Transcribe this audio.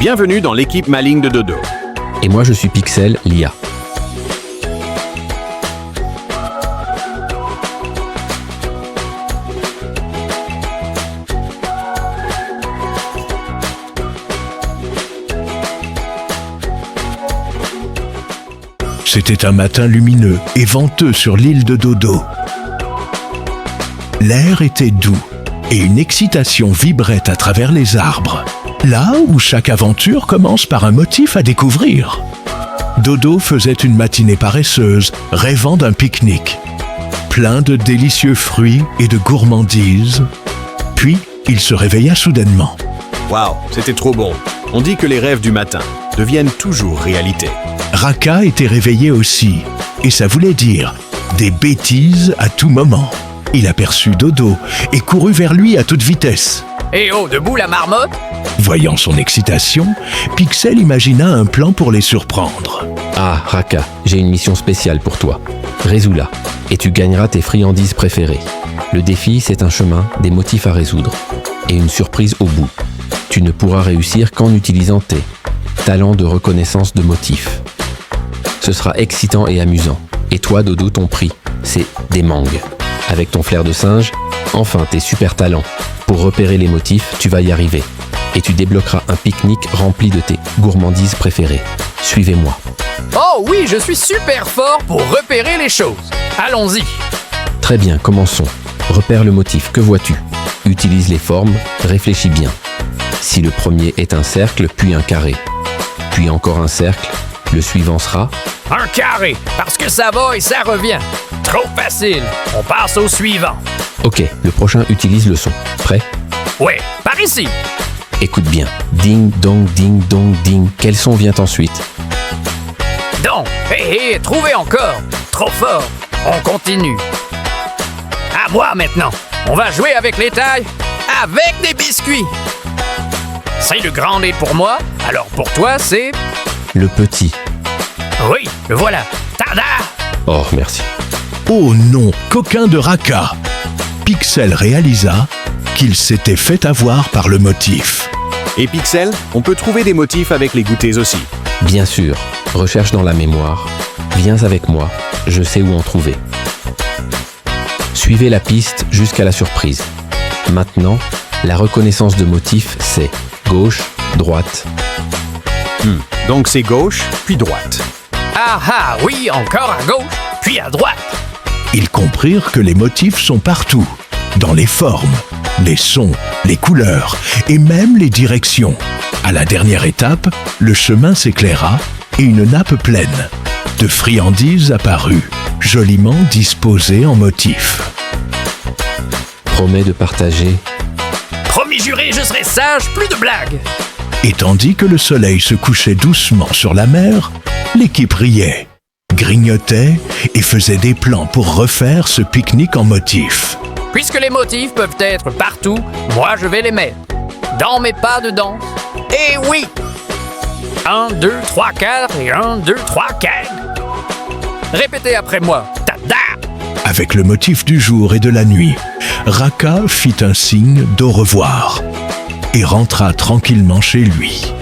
Bienvenue dans l'équipe maligne de Dodo. Et moi je suis Pixel, l'IA. C'était un matin lumineux et venteux sur l'île de Dodo. L'air était doux et une excitation vibrait à travers les arbres. Là où chaque aventure commence par un motif à découvrir. Dodo faisait une matinée paresseuse, rêvant d'un pique-nique. Plein de délicieux fruits et de gourmandises. Puis, il se réveilla soudainement. Waouh, c'était trop bon. On dit que les rêves du matin deviennent toujours réalité. Raka était réveillé aussi, et ça voulait dire des bêtises à tout moment. Il aperçut Dodo et courut vers lui à toute vitesse. Eh oh, debout la marmotte! Voyant son excitation, Pixel imagina un plan pour les surprendre. Ah, Raka, j'ai une mission spéciale pour toi. Résous-la, et tu gagneras tes friandises préférées. Le défi, c'est un chemin, des motifs à résoudre, et une surprise au bout. Tu ne pourras réussir qu'en utilisant tes talents de reconnaissance de motifs. Ce sera excitant et amusant. Et toi, Dodo, ton prix, c'est des mangues. Avec ton flair de singe, enfin tes super talents. Pour repérer les motifs, tu vas y arriver. Et tu débloqueras un pique-nique rempli de tes gourmandises préférées. Suivez-moi. Oh oui, je suis super fort pour repérer les choses. Allons-y. Très bien, commençons. Repère le motif, que vois-tu? Utilise les formes, réfléchis bien. Si le premier est un cercle, puis un carré, puis encore un cercle, le suivant sera... Un carré, parce que ça va et ça revient. Trop facile. On passe au suivant. Ok, le prochain utilise le son. Prêt? Ouais, par ici. Écoute bien. Ding, dong, ding, dong, ding. Quel son vient ensuite? Donc, hé, trouvez encore. Trop fort. On continue. À moi maintenant. On va jouer avec les tailles. Avec des biscuits. C'est le grand nez pour moi. Alors pour toi, c'est... Le petit. Oui, le voilà. Tada! Oh, merci. Oh non, coquin de Raka! Pixel réalisa qu'il s'était fait avoir par le motif. Et Pixel, on peut trouver des motifs avec les goûters aussi. Bien sûr. Recherche dans la mémoire. Viens avec moi. Je sais où en trouver. Suivez la piste jusqu'à la surprise. Maintenant, la reconnaissance de motifs, c'est gauche, droite. Donc c'est gauche, puis droite. Ah ah, oui, encore à gauche, puis à droite. Ils comprirent que les motifs sont partout, dans les formes, les sons, les couleurs et même les directions. À la dernière étape, le chemin s'éclaira et une nappe pleine de friandises apparut, joliment disposées en motifs. Promets de partager. Promis juré, je serai sage, plus de blagues. Et tandis que le soleil se couchait doucement sur la mer, l'équipe riait, grignotait et faisait des plans pour refaire ce pique-nique en motifs. Puisque les motifs peuvent être partout, moi je vais les mettre dans mes pas de danse. Et oui! 1, 2, 3, 4 et 1, 2, 3, 4. Répétez après moi. Tada! Avec le motif du jour et de la nuit, Raka fit un signe d'au revoir et rentra tranquillement chez lui.